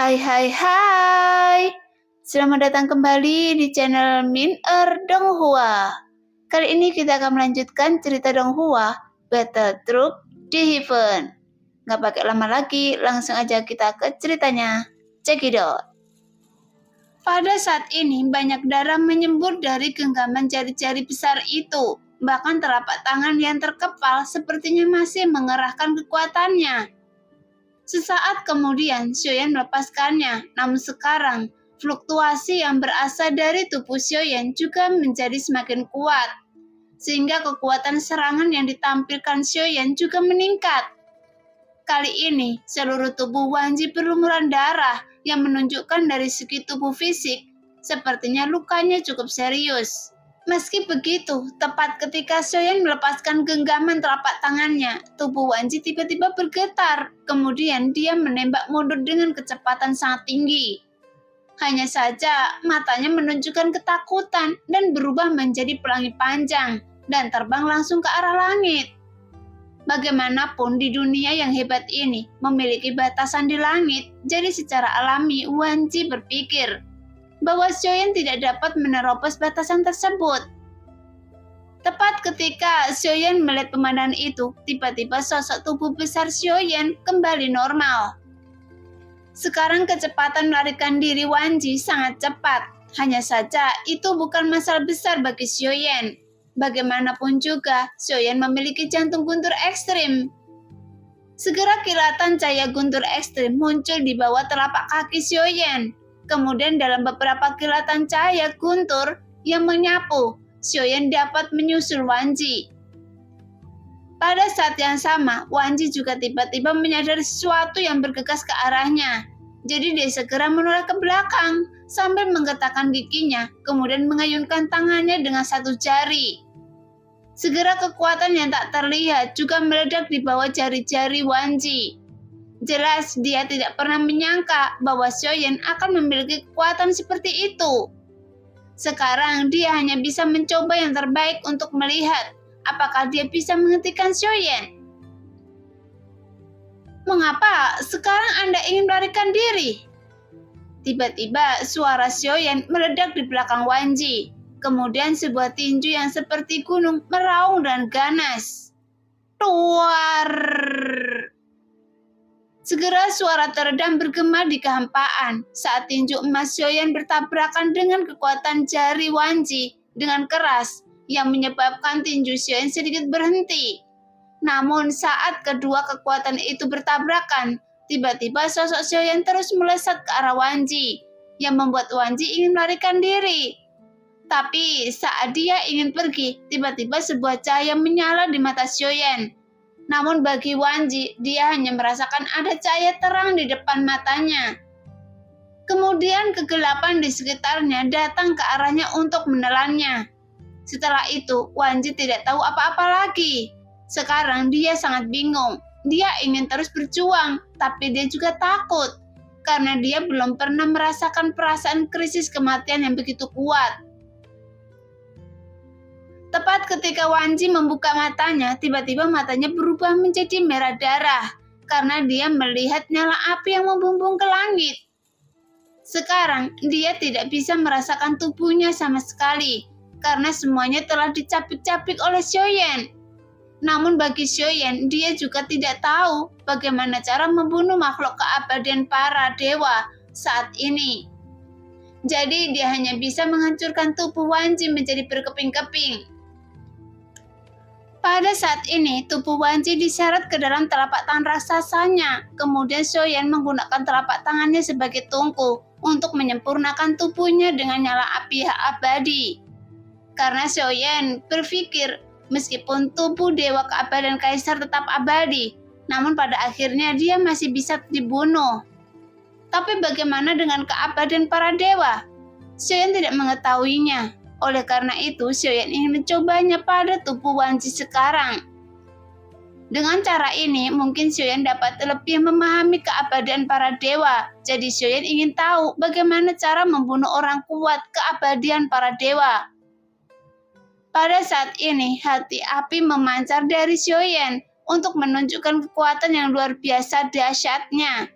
Hai hai hai. Selamat datang kembali di channel Min Donghua. Kali ini kita akan melanjutkan cerita Donghua, Battle Troop di Heaven. Gak pakai lama lagi, langsung aja kita ke ceritanya. Check it out. Pada saat ini banyak darah menyembur dari genggaman jari-jari besar itu. Bahkan telapak tangan yang terkepal sepertinya masih mengerahkan kekuatannya. Sesaat kemudian, Xiaoyan melepaskannya. Namun sekarang, fluktuasi yang berasal dari tubuh Xiaoyan juga menjadi semakin kuat. Sehingga kekuatan serangan yang ditampilkan Xiaoyan juga meningkat. Kali ini, seluruh tubuh Wanji berlumuran darah yang menunjukkan dari segi tubuh fisik, sepertinya lukanya cukup serius. Meski begitu, tepat ketika Xiaoyan melepaskan genggaman telapak tangannya, tubuh Wanji tiba-tiba bergetar. Kemudian dia menembak mundur dengan kecepatan sangat tinggi. Hanya saja, matanya menunjukkan ketakutan dan berubah menjadi pelangi panjang dan terbang langsung ke arah langit. Bagaimanapun di dunia yang hebat ini memiliki batasan di langit, jadi secara alami Wanji berpikir bahwa Xiaoyan tidak dapat menerobos batasan tersebut. Tepat ketika Xiaoyan melihat pemandangan itu, tiba-tiba sosok tubuh besar Xiaoyan kembali normal. Sekarang kecepatan melarikan diri Wanji sangat cepat. Hanya saja itu bukan masalah besar bagi Xiaoyan. Bagaimanapun juga, Xiaoyan memiliki jantung guntur ekstrim. Segera kilatan cahaya guntur ekstrim muncul di bawah telapak kaki Xiaoyan. Kemudian dalam beberapa kilatan cahaya guntur yang menyapu, Xiaoyan dapat menyusul Wanji. Pada saat yang sama, Wanji juga tiba-tiba menyadari sesuatu yang bergegas ke arahnya. Jadi dia segera menoleh ke belakang sambil menggetakkan giginya, kemudian mengayunkan tangannya dengan satu jari. Segera kekuatan yang tak terlihat juga meledak di bawah jari-jari Wanji. Jelas dia tidak pernah menyangka bahwa Xiaoyan akan memiliki kekuatan seperti itu. Sekarang dia hanya bisa mencoba yang terbaik untuk melihat apakah dia bisa menghentikan Xiaoyan. Mengapa sekarang Anda ingin melarikan diri? Tiba-tiba suara Xiaoyan meledak di belakang Wanji. Kemudian sebuah tinju yang seperti gunung meraung dan ganas. Tuar! Segera suara teredam bergema di kehampaan saat tinju emas Xiaoyan bertabrakan dengan kekuatan jari Wanji dengan keras yang menyebabkan tinju Xiaoyan sedikit berhenti. Namun saat kedua kekuatan itu bertabrakan, tiba-tiba sosok Xiaoyan terus melesat ke arah Wanji yang membuat Wanji ingin melarikan diri. Tapi saat dia ingin pergi, tiba-tiba sebuah cahaya menyala di mata Xiaoyan. Namun bagi Wanji, dia hanya merasakan ada cahaya terang di depan matanya. Kemudian kegelapan di sekitarnya datang ke arahnya untuk menelannya. Setelah itu, Wanji tidak tahu apa-apa lagi. Sekarang dia sangat bingung. Dia ingin terus berjuang, tapi dia juga takut. Karena dia belum pernah merasakan perasaan krisis kematian yang begitu kuat. Tepat ketika Wanji membuka matanya, tiba-tiba matanya berubah menjadi merah darah karena dia melihat nyala api yang membumbung ke langit. Sekarang dia tidak bisa merasakan tubuhnya sama sekali karena semuanya telah dicapik-capik oleh Xiaoyan. Namun bagi Xiaoyan, dia juga tidak tahu bagaimana cara membunuh makhluk keabadian para dewa saat ini. Jadi dia hanya bisa menghancurkan tubuh Wanji menjadi berkeping-keping. Pada saat ini, tubuh Wanji diseret ke dalam telapak tangan raksasanya. Kemudian Xiaoyan menggunakan telapak tangannya sebagai tungku untuk menyempurnakan tubuhnya dengan nyala api abadi. Karena Xiaoyan berpikir, meskipun tubuh dewa keabadian kaisar tetap abadi, namun pada akhirnya dia masih bisa dibunuh. Tapi bagaimana dengan keabadian para dewa? Xiaoyan tidak mengetahuinya. Oleh karena itu, Xiaoyan ingin mencobanya pada tubuh Wanji sekarang. Dengan cara ini, mungkin Xiaoyan dapat lebih memahami keabadian para dewa. Jadi Xiaoyan ingin tahu bagaimana cara membunuh orang kuat keabadian para dewa. Pada saat ini, hati api memancar dari Xiaoyan untuk menunjukkan kekuatan yang luar biasa dahsyatnya.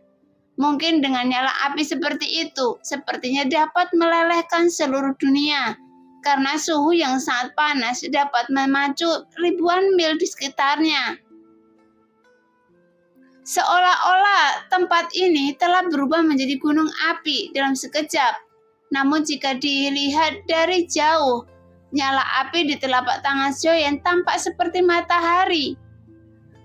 Mungkin dengan nyala api seperti itu, sepertinya dapat melelehkan seluruh dunia. Karena suhu yang sangat panas dapat memacu ribuan mil di sekitarnya. Seolah-olah tempat ini telah berubah menjadi gunung api dalam sekejap. Namun jika dilihat dari jauh, nyala api di telapak tangan Xiaoyan tampak seperti matahari.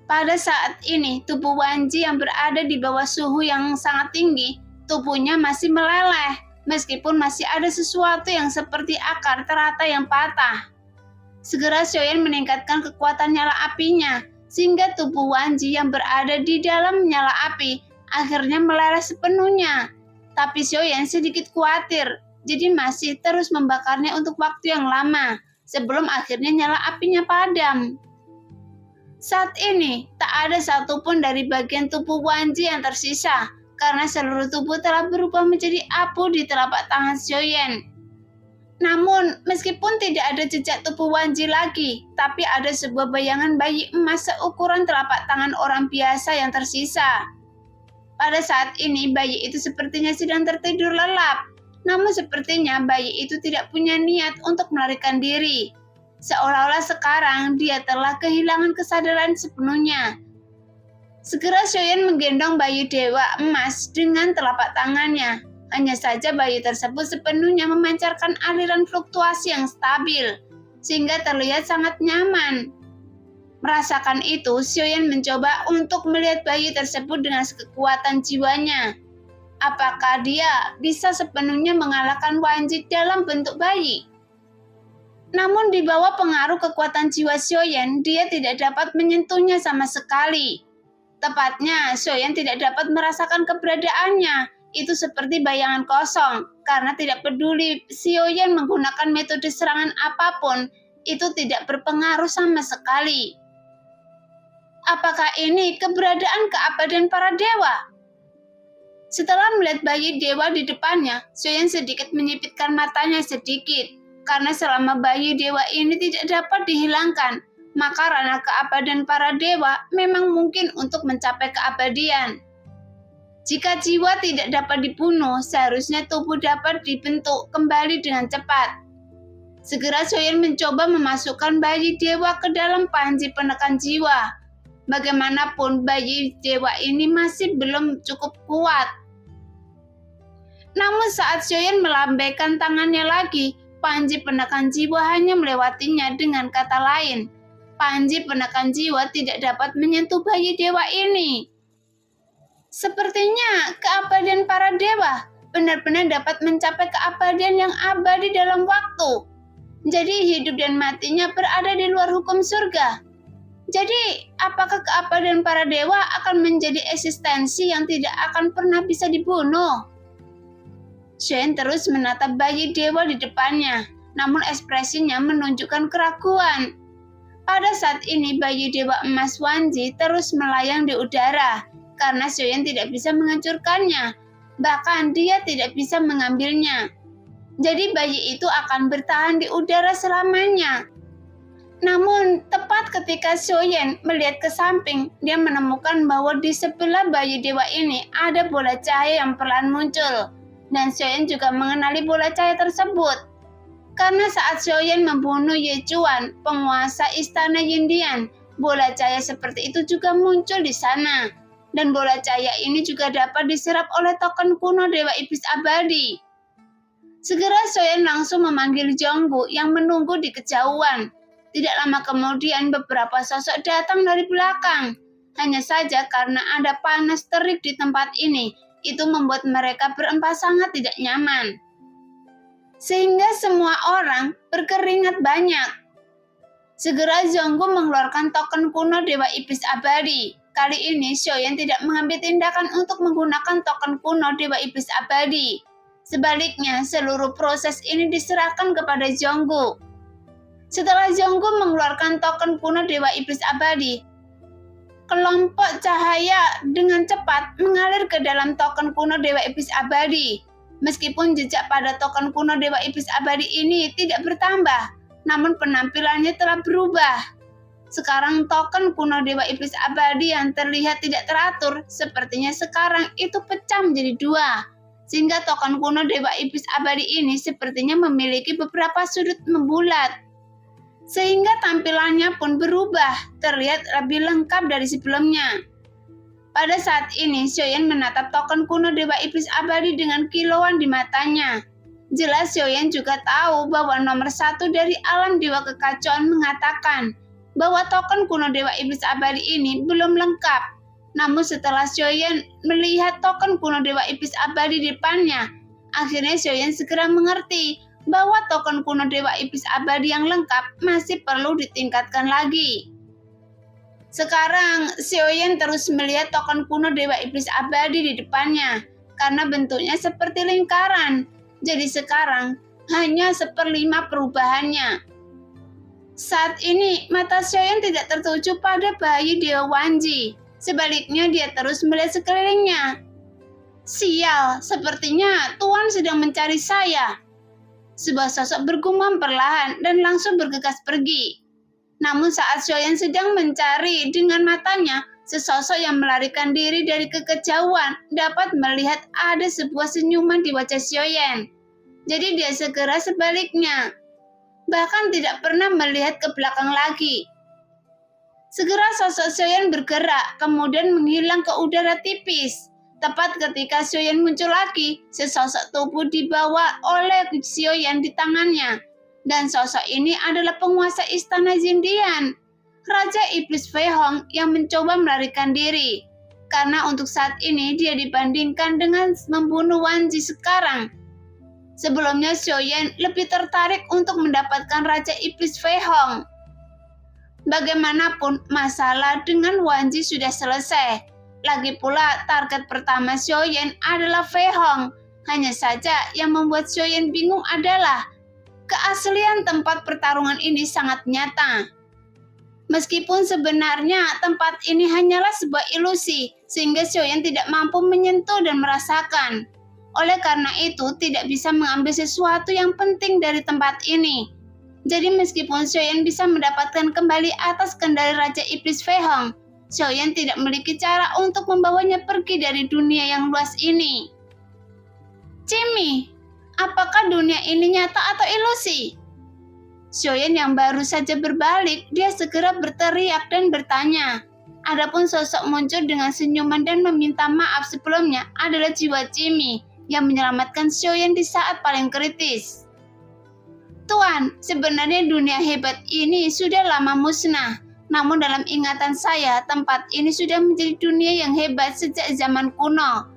Pada saat ini, tubuh Wanji yang berada di bawah suhu yang sangat tinggi, tubuhnya masih meleleh, meskipun masih ada sesuatu yang seperti akar teratai yang patah. Segera Xiaoyan meningkatkan kekuatan nyala apinya, sehingga tubuh Wanji yang berada di dalam nyala api akhirnya meleleh sepenuhnya. Tapi Xiaoyan sedikit khawatir, jadi masih terus membakarnya untuk waktu yang lama, sebelum akhirnya nyala apinya padam. Saat ini, tak ada satupun dari bagian tubuh Wanji yang tersisa, karena seluruh tubuh telah berubah menjadi abu di telapak tangan Xiaoyan. Namun, meskipun tidak ada jejak tubuh Wanji lagi, tapi ada sebuah bayangan bayi emas seukuran telapak tangan orang biasa yang tersisa. Pada saat ini, bayi itu sepertinya sedang tertidur lelap, namun sepertinya bayi itu tidak punya niat untuk melarikan diri. Seolah-olah sekarang dia telah kehilangan kesadaran sepenuhnya. Segera Xiaoyan menggendong bayi dewa emas dengan telapak tangannya. Hanya saja bayi tersebut sepenuhnya memancarkan aliran fluktuasi yang stabil, sehingga terlihat sangat nyaman. Merasakan itu, Xiaoyan mencoba untuk melihat bayi tersebut dengan kekuatan jiwanya. Apakah dia bisa sepenuhnya mengalahkan Wanji dalam bentuk bayi? Namun di bawah pengaruh kekuatan jiwa Xiaoyan, dia tidak dapat menyentuhnya sama sekali. Tepatnya, Xiaoyan tidak dapat merasakan keberadaannya. Itu seperti bayangan kosong, karena tidak peduli Xiaoyan menggunakan metode serangan apapun, itu tidak berpengaruh sama sekali. Apakah ini keberadaan keabadian para dewa? Setelah melihat bayi dewa di depannya, Xiaoyan sedikit menyipitkan matanya sedikit, karena selama bayi dewa ini tidak dapat dihilangkan, maka ranah keabadian para dewa memang mungkin untuk mencapai keabadian. Jika jiwa tidak dapat dibunuh, seharusnya tubuh dapat dibentuk kembali dengan cepat. Segera Xiaoyan mencoba memasukkan bayi dewa ke dalam panji penekan jiwa. Bagaimanapun bayi dewa ini masih belum cukup kuat. Namun saat Xiaoyan melambaikan tangannya lagi, panji penekan jiwa hanya melewatinya. Dengan kata lain, panji penekan jiwa tidak dapat menyentuh bayi dewa ini. Sepertinya keabadian para dewa benar-benar dapat mencapai keabadian yang abadi dalam waktu. Jadi hidup dan matinya berada di luar hukum surga. Jadi apakah keabadian para dewa akan menjadi eksistensi yang tidak akan pernah bisa dibunuh? Xiaoyan terus menatap bayi dewa di depannya, namun ekspresinya menunjukkan keraguan. Pada saat ini bayi dewa emas Wanji terus melayang di udara, karena Xiaoyan tidak bisa menghancurkannya, bahkan dia tidak bisa mengambilnya. Jadi bayi itu akan bertahan di udara selamanya. Namun tepat ketika Xiaoyan melihat ke samping, dia menemukan bahwa di sebelah bayi dewa ini ada bola cahaya yang perlahan muncul. Dan Xiaoyan juga mengenali bola cahaya tersebut. Karena saat Xiaoyan membunuh Ye Chuan, penguasa istana Yindian, bola cahaya seperti itu juga muncul di sana. Dan bola cahaya ini juga dapat diserap oleh token kuno Dewa Iblis Abadi. Segera Xiaoyan langsung memanggil Zhonggu yang menunggu di kejauhan. Tidak lama kemudian beberapa sosok datang dari belakang. Hanya saja karena ada panas terik di tempat ini, itu membuat mereka berempat sangat tidak nyaman. Sehingga semua orang berkeringat banyak. Segera Zhonggu mengeluarkan token kuno Dewa Iblis Abadi. Kali ini Xiaoyan tidak mengambil tindakan untuk menggunakan token kuno Dewa Iblis Abadi. Sebaliknya, seluruh proses ini diserahkan kepada Zhonggu. Setelah Zhonggu mengeluarkan token kuno Dewa Iblis Abadi, kelompok cahaya dengan cepat mengalir ke dalam token kuno Dewa Iblis Abadi. Meskipun jejak pada token kuno Dewa Iblis Abadi ini tidak bertambah, namun penampilannya telah berubah. Sekarang token kuno Dewa Iblis Abadi yang terlihat tidak teratur, sepertinya sekarang itu pecah menjadi dua. Sehingga token kuno Dewa Iblis Abadi ini sepertinya memiliki beberapa sudut membulat. Sehingga tampilannya pun berubah, terlihat lebih lengkap dari sebelumnya. Pada saat ini, Xiaoyan menatap token kuno Dewa Iblis Abadi dengan kilauan di matanya. Jelas Xiaoyan juga tahu bahwa nomor 1 dari alam Dewa Kekacauan mengatakan bahwa token kuno Dewa Iblis Abadi ini belum lengkap. Namun setelah Xiaoyan melihat token kuno Dewa Iblis Abadi di depannya, akhirnya Xiaoyan segera mengerti bahwa token kuno Dewa Iblis Abadi yang lengkap masih perlu ditingkatkan lagi. Sekarang, Xiaoyan terus melihat token kuno Dewa Iblis Abadi di depannya, karena bentuknya seperti lingkaran. Jadi sekarang, hanya 1/5 perubahannya. Saat ini, mata Xiaoyan tidak tertuju pada bayi Dewa Wanji. Sebaliknya, dia terus melihat sekelilingnya. Sial, sepertinya Tuan sedang mencari saya. Sebuah sosok bergumam perlahan dan langsung bergegas pergi. Namun saat Xiaoyan sedang mencari dengan matanya, sesosok yang melarikan diri dari kekejauhan dapat melihat ada sebuah senyuman di wajah Xiaoyan. Jadi dia segera sebaliknya. Bahkan tidak pernah melihat ke belakang lagi. Segera sosok Xiaoyan bergerak, kemudian menghilang ke udara tipis. Tepat ketika Xiaoyan muncul lagi, sesosok tubuh dibawa oleh Xiaoyan di tangannya. Dan sosok ini adalah penguasa istana Zindian, Raja Iblis Fei Hong yang mencoba melarikan diri. Karena untuk saat ini dia dibandingkan dengan membunuh Wanji sekarang. Sebelumnya Xiaoyan lebih tertarik untuk mendapatkan Raja Iblis Fei Hong. Bagaimanapun masalah dengan Wanji sudah selesai. Lagi pula target pertama Xiaoyan adalah Fei Hong. Hanya saja yang membuat Xiaoyan bingung adalah keaslian tempat pertarungan ini sangat nyata. Meskipun sebenarnya tempat ini hanyalah sebuah ilusi, sehingga Xiaoyan tidak mampu menyentuh dan merasakan. Oleh karena itu, tidak bisa mengambil sesuatu yang penting dari tempat ini. Jadi meskipun Xiaoyan bisa mendapatkan kembali atas kendali Raja Iblis Fei Hong, Xiaoyan tidak memiliki cara untuk membawanya pergi dari dunia yang luas ini. Jimmy, apakah dunia ini nyata atau ilusi? Xiaoyan yang baru saja berbalik, dia segera berteriak dan bertanya. Adapun sosok muncul dengan senyuman dan meminta maaf sebelumnya adalah jiwa Jimmy yang menyelamatkan Xiaoyan di saat paling kritis. Tuan, sebenarnya dunia hebat ini sudah lama musnah. Namun dalam ingatan saya, tempat ini sudah menjadi dunia yang hebat sejak zaman kuno.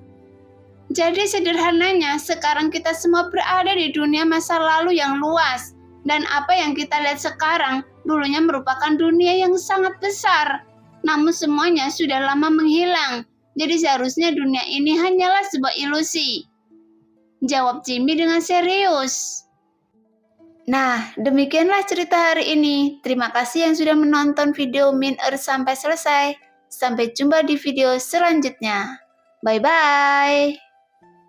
Jadi sederhananya, sekarang kita semua berada di dunia masa lalu yang luas. Dan apa yang kita lihat sekarang, dulunya merupakan dunia yang sangat besar. Namun semuanya sudah lama menghilang. Jadi seharusnya dunia ini hanyalah sebuah ilusi. Jawab Jimmy dengan serius. Nah, demikianlah cerita hari ini. Terima kasih yang sudah menonton video Min sampai selesai. Sampai jumpa di video selanjutnya. Bye-bye.